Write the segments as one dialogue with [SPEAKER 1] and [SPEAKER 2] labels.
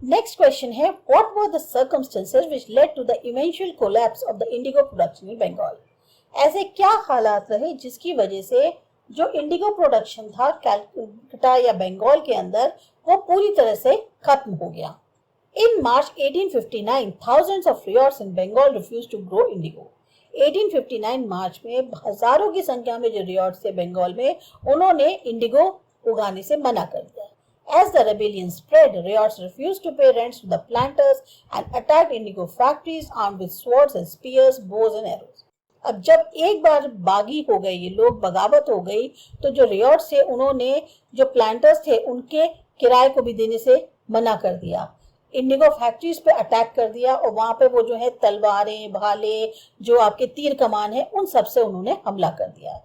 [SPEAKER 1] Next question है, what were the circumstances which led to the eventual collapse of the indigo production in Bengal. ऐसे क्या हालात रहे जिसकी वजह से जो इंडिगो प्रोडक्शन था कैलकाटा या बंगाल के अंदर वो पूरी तरह से खत्म हो गया। इन मार्च 1859 thousands of riots in Bengal refused to grow indigo। 1859 मार्च में हजारों की संख्या में जो रियॉट्स थे बंगाल में, उन्होंने इंडिगो उगाने से मना कर दिया। As the rebellion spread, riots refused to pay rents to the planters and attacked indigo factories armed with swords and spears, bows and arrows। अब जब एक बार बागी हो गए ये लोग, बगावत हो गई, तो जो रियॉट्स थे उन्होंने जो प्लांटर्स थे उनके किराए को भी देने से मना कर दिया, इंडिगो फैक्ट्रीज पे अटैक कर दिया और वहां पे वो जो है तलवारें, भाले, जो आपके तीर कमान है, उन सब से उन्होंने हमला कर दिया।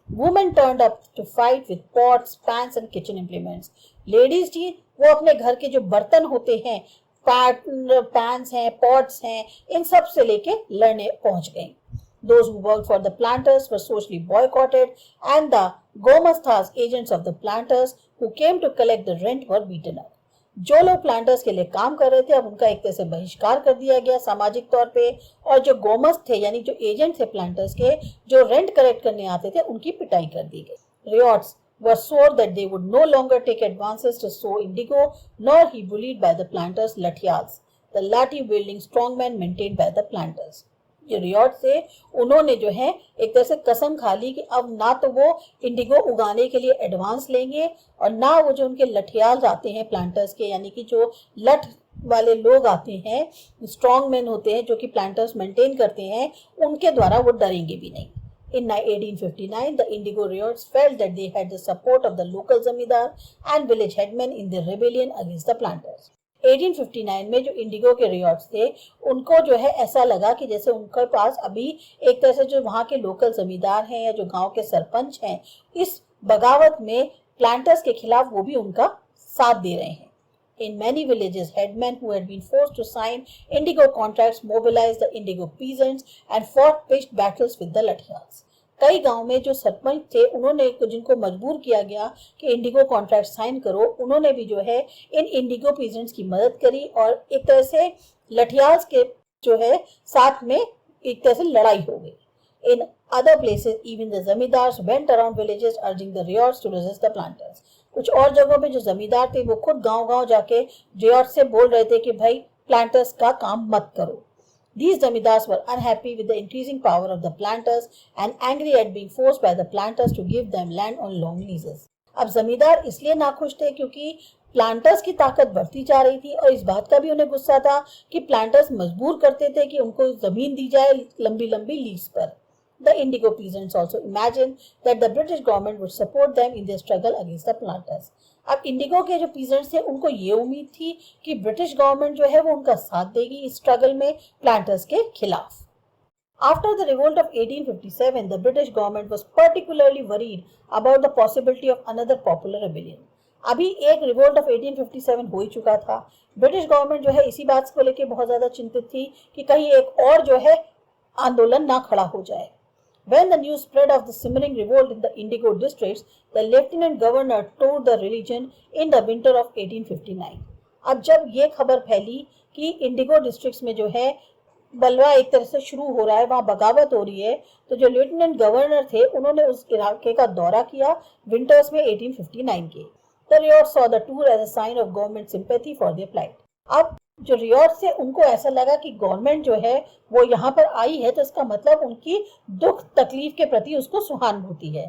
[SPEAKER 1] Women turned up to fight with pots, pans and kitchen implements. Ladies थी, वो अपने घर के जो बर्तन होते हैं, पैन्स हैं, पॉट्स हैं, इन सब से लेके लड़ने पहुंच गई। Those who worked for the planters were socially boycotted and the Gomasthas, agents of the planters who came to collect the rent, were beaten up। जो लोग प्लांटर्स के लिए काम कर रहे थे, अब उनका एक तरह से बहिष्कार कर दिया गया सामाजिक तौर पे, और जो गोमस्थ थे यानी जो एजेंट थे प्लांटर्स के, जो रेंट कलेक्ट करने आते थे, उनकी पिटाई कर दी गई। रियॉट्स were swore that they would no longer take advances to sow indigo, nor he bullied by the planters lathiyas, the lathi wielding strongmen maintained by the planters। जो रियॉट से उन्होंने जो है एक तरह से कसम खा ली कि अब ना तो वो इंडिगो उगाने के लिए एडवांस लेंगे और ना वो जो उनके लठियाल आते हैं प्लांटर्स के, यानी कि जो लठ वाले लोग आते हैं, स्ट्रॉन्ग मैन होते हैं जो कि प्लांटर्स मेंटेन करते हैं, उनके द्वारा वो डरेंगे भी नहीं। In 1859, the Indigo Riots felt that they had the support of the local zamindar and village headmen in their rebellion against the planters। 1859 में जो इंडिगो के रियॉट्स थे, उनको जो है ऐसा लगा कि जैसे उनके पास अभी एक तरह से जो वहाँ के लोकल जमींदार हैं या जो गांव के सरपंच हैं, इस बगावत में प्लांटर्स के खिलाफ वो भी उनका साथ दे रहे हैं। In many villages, headmen who had been forced to sign indigo contracts mobilized the indigo peasants and fought pitched battles with the lathiyas। कई गांव में जो सरपंच थे, उन्होंने जिनको मजबूर किया गया कि इंडिगो कॉन्ट्रैक्ट साइन करो, उन्होंने भी जो है इन इंडिगो पीजेंट्स की मदद करी और एक तरह से लठियाल्स के जो है साथ में एक तरह से लड़ाई हो गई। In other places, even the zamindars went around villages urging the riots to resist the planters। कुछ और जगहों पे जो जमींदार थे वो खुद गांव-गांव जाके रियॉट से बोल रहे थे कि भाई प्लांटर्स का काम मत करो। These zamindars were unhappy with the increasing power of the planters and angry at being forced by the planters to give them land on long leases। अब जमींदार इसलिए नाखुश थे क्योंकि प्लांटर्स की ताकत बढ़ती जा रही थी और इस बात का भी उन्हें गुस्सा था कि प्लांटर्स मजबूर करते थे कि उनको जमीन दी जाए लंबी लंबी लीज पर। The indigo peasants also imagined that the British government would support them in their struggle against the planters। अब इंडिगो के जो पीजेंट्स थे, उनको ये उम्मीद थी कि ब्रिटिश गवर्नमेंट जो है वो उनका साथ देगी इस स्ट्रगल में प्लांटर्स के खिलाफ। After the revolt of 1857, the British government was particularly worried about the possibility of another popular rebellion। अभी एक रिवोल्ट ऑफ 1857 हो ही चुका था, ब्रिटिश गवर्नमेंट जो है इसी बात को लेकर बहुत ज्यादा चिंतित थी कि कहीं एक और जो है आंदोलन ना खड़ा हो जाए। When the news spread of the simmering revolt in the Indigo districts, the Lieutenant Governor toured the region in the winter of 1859। अब जब ये खबर फैली कि इंडिगो डिस्ट्रिक्ट्स में जो है बलवा एक तरह से शुरू हो रहा है, वहाँ बगावत हो रही है, तो जो लेफ्टिनेंट गवर्नर थे उन्होंने उस इलाके का दौरा किया विंटर्स में 1859 के। The riots saw the tour as a sign of government sympathy for their plight। अब जो रियॉट से उनको ऐसा लगा कि गवर्नमेंट जो है वो यहाँ पर आई है, तो इसका मतलब उनकी दुख तकलीफ के प्रति उसको सहानुभूति है।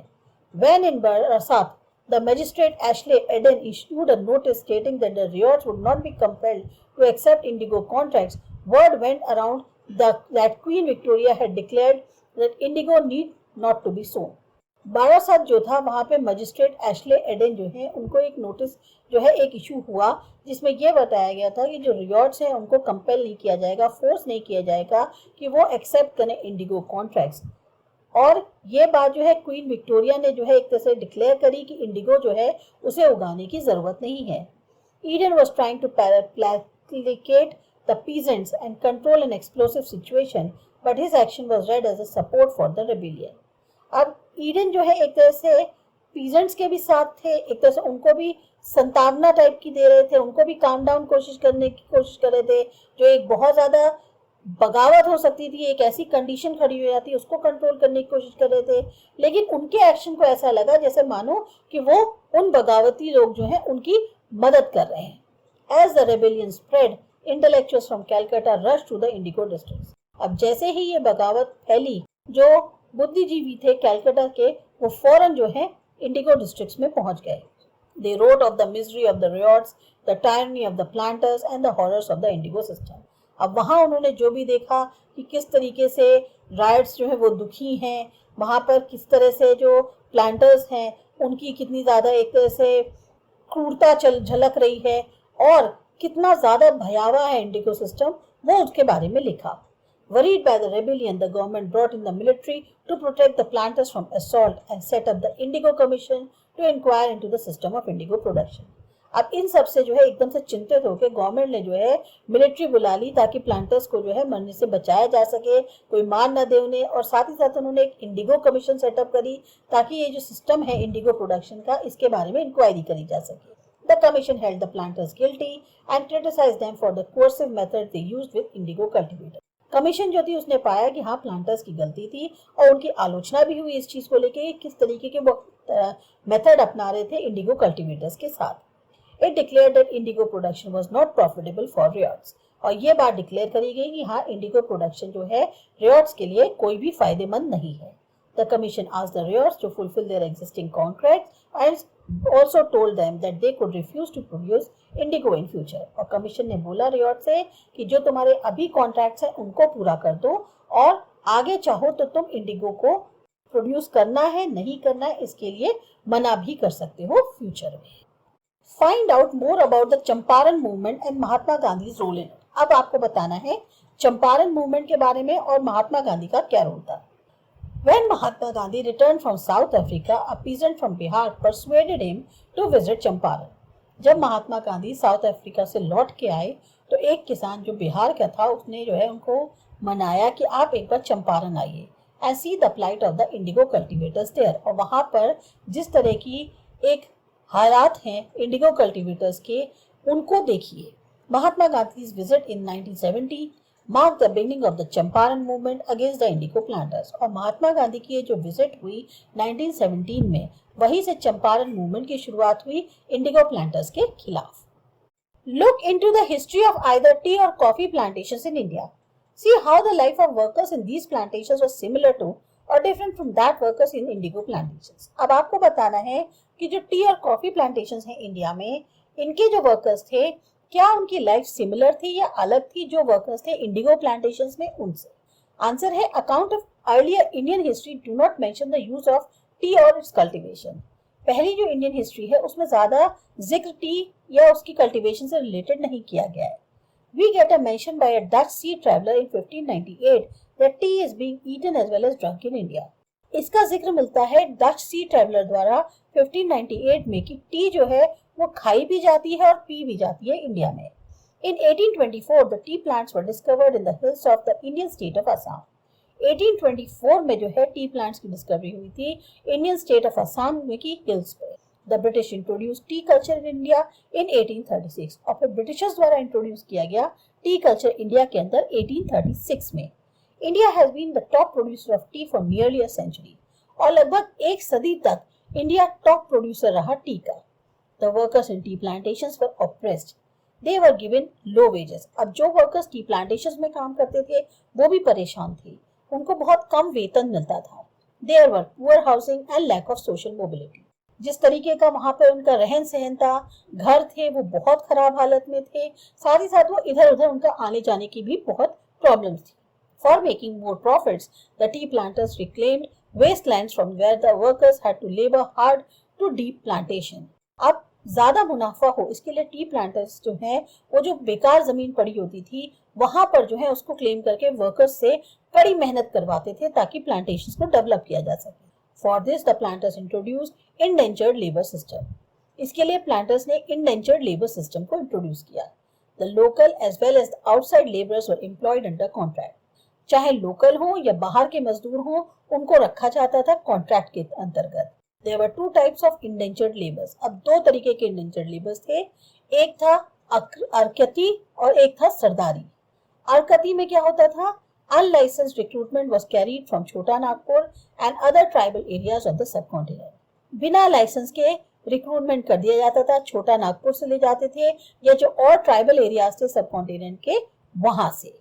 [SPEAKER 1] When in Barasat, the magistrate Ashley Eden issued a notice stating that the riots would not be compelled to accept indigo contracts, word went around that Queen Victoria had declared that indigo need not to be sown। Barasat जो था, वहां पे magistrate Ashley Aiden जो है, उनको एक notice जो है एक इशू हुआ जिसमें यह बताया गया था कि जो रियॉट्स हैं उनको कंपेल नहीं किया जाएगा, फोर्स नहीं किया जाएगा कि वो एक्सेप्ट करें इंडिगो कॉन्ट्रैक्ट्स। और ये बात जो है क्वीन विक्टोरिया ने जो है एक तरह से डिक्लेयर करी कि इंडिगो जो है उसे उगाने की जरूरत नहीं है। Eden was trying to placate the peasants and control an explosive situation, but his action was read as a support for the rebellion। अब ईडन जो है एक तरह से पीजेंट्स के भी साथ थे, एक तरह से उनको भी संतावना टाइप की दे रहे थे, उनको भी काम डाउन करने की कोशिश कर रहे थे। जो एक बहुत ज्यादा बगावत हो सकती थी, एक ऐसी कंडीशन खड़ी हो जाती, उसको कंट्रोल करने की कोशिश कर रहे थे। लेकिन उनके एक्शन को ऐसा लगा जैसे मानो कि वो उन बगावती लोग जो हैं उनकी मदद कर रहे हैं। As the rebellion spread, intellectuals from Calcutta rush to the indigo district. अब जैसे ही ये बगावत फैली, जो बुद्धिजीवी थे कैलकाटा के, वो फौरन जो है इंडिगो डिस्ट्रिक्ट्स में पहुंच गए। They wrote of the misery of the riots, the tyranny of the planters and the horrors of the indigo system. अब वहाँ उन्होंने जो भी देखा कि किस तरीके से राइट्स जो है वो दुखी हैं, वहाँ पर किस तरह से जो प्लांटर्स हैं उनकी कितनी ज़्यादा एक तरह से क्रूरता झलक रही है और कितना ज़्यादा भयावह है इंडिगो सिस्टम, वो उसके बारे में लिखा। Worried by the rebellion, the government brought in the military to protect the planters from assault and set up the Indigo Commission to inquire into the system of indigo production. अब इन सब से जो है एकदम से चिंतित होकर गवर्नमेंट ने जो है मिलिट्री बुला ली ताकि प्लांटर्स को जो है मरने से बचाया जा सके, कोई मार न दे उन्हें। और साथ ही साथ उन्होंने एक इंडिगो कमीशन सेटअप करी ताकि ये जो सिस्टम है इंडिगो प्रोडक्शन का, इसके बारे में इंक्वायरी करी जा सके। The commission held the planters guilty and criticized them for the coercive method they used with indigo cultivators. Commission जो थी उसने पाया कि हाँ प्लांटर्स की गलती थी और उनकी आलोचना भी हुई इस चीज को लेके किस तरीके के वो मेथड अपना रहे थे इंडिगो कल्टीवेटर्स के साथ। It declared that indigo production was not profitable for ryots, और ये बात डिक्लेयर करी गई कि हाँ इंडिगो प्रोडक्शन जो है रियॉट्स के लिए कोई भी फायदेमंद नहीं है। The commission asked the riots to fulfill their existing contracts and also told them that they could refuse to produce indigo in future. और कमीशन ने बोला रियॉट से कि जो तुम्हारे अभी कॉन्ट्रैक्ट्स हैं उनको पूरा कर दो और आगे चाहो तो तुम इंडिगो को प्रोड्यूस करना है, नहीं करना है, इसके लिए मना भी कर सकते हो फ्यूचर में। Find out more about the Champaran movement and Mahatma Gandhi role in it. अब आपको बताना है चंपारण मूवमेंट के बारे में और महात्मा गांधी का क्या रोल था। When Mahatma Gandhi returned from South Africa, a peasant from Bihar persuaded him to visit Champaran. जब महात्मा गांधी साउथ अफ्रीका से लौट के आए तो एक किसान जो बिहार का था उसने जो है उनको मनाया कि आप एक बार चंपारण आइए and see the plight of the indigo cultivators there. और वहाँ पर जिस तरह की एक हालात हैं इंडिगो कल्टीवेटर्स के, उनको देखिए। महात्मा Gandhi's visit in 1970 marked the beginning of the Champaran movement against the indigo planters. और महात्मा गांधी की ये जो विजिट हुई 1917 में, वहीं से चंपारण मूवमेंट की शुरुआत हुई इंडिगो प्लांटर्स के खिलाफ। Look into the history of either tea or coffee plantations in India. See how the life of workers in these plantations was similar to or different from that workers in indigo plantations. अब आपको बताना है कि जो T और coffee plantations हैं India में, इनके जो वर्कर्स थे क्या उनकी लाइफ सिमिलर थी या अलग थी जो वर्कर्स थे इंडिगो प्लांटेशंस में उनसे। आंसर है account of earlier Indian history do not mention the use of T और इट्स कल्टीवेशन। पहली जो इंडियन हिस्ट्री है उसमें ज्यादा जिक्र टी या उसकी कल्टीवेशन से रिलेटेड नहीं किया गया है। We get a mention by a Dutch sea traveler in 1598 that tea is being eaten as well as drunk in India. इसका जिक्र मिलता है डच सी ट्रैवलर द्वारा 1598 में कि टी जो है वो खाई भी जाती है और पी भी जाती है इंडिया में। In 1824 the tea plants were discovered in the hills of the Indian state of Assam. 1824 में जो है टी प्लांट्स की डिस्कवरी हुई थी इंडियन स्टेट ऑफ असम में की हिल्स पे। The British introduce T culture in India in 1836 और फिर ब्रिटिशर्स द्वारा इंट्रोड्यूस किया गया टी कल्चर इंडिया के अंदर 1836 में। India has been the top producer of tea for nearly a century और लगभग एक सदी तक इंडिया टॉप प्रोड्यूसर रहा टी का। The workers in tea plantations were oppressed, they were given low wages. अब जो वर्कर्स टी प्लांटेशंस में काम करते थे वो भी परेशान थे, उनको बहुत कम वेतन मिलता था। There were poor housing and lack of social mobility. जिस तरीके का वहां पर उनका रहन सहन था, घर थे वो बहुत खराब हालत में थे, साथ ही साथ वो इधर उधर उनका आने जाने की भी बहुत प्रॉब्लम्स थी। For making more profits the tea planters reclaimed wastelands from where the workers had to labour hard to deep plantation. अब ज्यादा मुनाफा हो इसके लिए टी प्लांटर्स जो हैं वो जो बेकार जमीन पड़ी होती थी वहां पर जो है उसको क्लेम करके वर्कर्स से कड़ी मेहनत करवाते थे ताकि प्लांटेशंस को डेवलप किया जा सके। For this the planters introduced indentured labour system. इसके लिए प्लांटर्स ने इंडेंचर्ड लेबर सिस्टम को इंट्रोड्यूस किया। The local as well as the outside labourers were employed under contract. चाहे लोकल हो या बाहर के मजदूर हो उनको रखा जाता था कॉन्ट्रैक्ट के अंतर्गत। There were two types of indentured laborers. अब दो तरीके के indentured laborers थे, एक था अरकती और एक था सरदारी। अरकती में क्या होता था? Unlicensed recruitment was carried from छोटा Nagpur and other tribal areas of the subcontinent. बिना लाइसेंस के रिक्रूटमेंट कर दिया जाता था, छोटा नागपुर से ले जाते थे या जो और ट्राइबल एरियाज थे सबकॉन्टिनेंट के वहां से।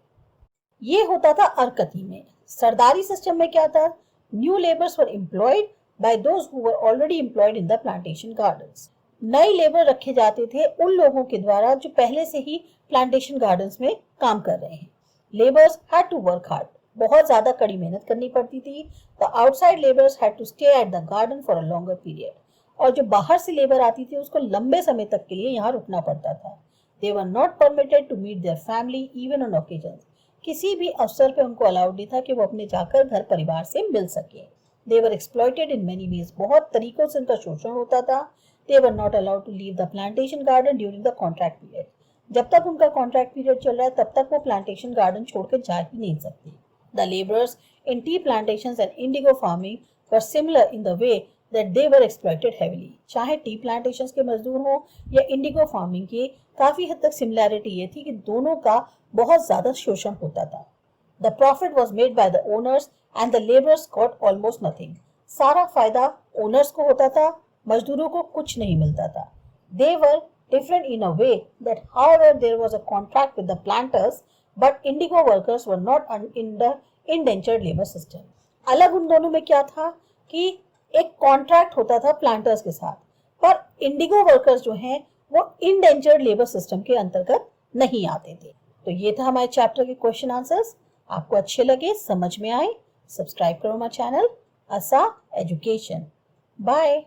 [SPEAKER 1] ये होता था अरकती में। सरदारी सिस्टम में क्या था? New labours were employed by those who were already employed in the plantation gardens. नए लेबर रखे जाते थे उन लोगों के द्वारा जो पहले से ही प्लांटेशन गार्डन्स में काम कर रहे हैं। Labours had to work hard, बहुत ज्यादा कड़ी मेहनत करनी पड़ती थी। The outside labours had to stay at the garden for a longer period, और जो बाहर से लेबर आती थी उसको लंबे समय तक के लिए यहाँ रुकना पड़ता था। They were not permitted to meet their family even on occasion, किसी भी अवसर पे उनको अलाउड नहीं था कि वो अपने जाकर घर परिवार से मिल सके। They were exploited in many ways, बहुत तरीकों से उनका शोषण होता था। They were not allowed to leave the plantation garden during the contract period, जब तक उनका कॉन्ट्रैक्ट पीरियड चल रहा है तब तक वो प्लांटेशन गार्डन छोड़कर जा ही नहीं सकते। The labourers in tea plantations and Indigo farming were similar in the way that they were exploited heavily. चाहे टी प्लांटेशंस के मजदूर हो या इंडिगो फार्मिंग की, काफी हद तक सिमिलैरिटी ये थी कि दोनों का बहुत ज्यादा शोषण होता था। The profit was made by the owners and the laborers got almost nothing. सारा फायदा ओनर्स को होता था, मजदूरों को कुछ नहीं मिलता था। They were different in a way that however there was a contract with the planters, but indigo workers were not in the indentured labor system. अलग उन दोनों में क्या था कि एक कॉन्ट्रैक्ट होता था प्लांटर्स के साथ, पर इंडिगो वर्कर्स जो हैं वो इंडेंजर्ड लेबर सिस्टम के अंतर्गत नहीं आते थे। तो ये था हमारे चैप्टर के क्वेश्चन आंसर्स। आपको अच्छे लगे, समझ में आए, सब्सक्राइब करो हमारा चैनल आसा एजुकेशन। बाय।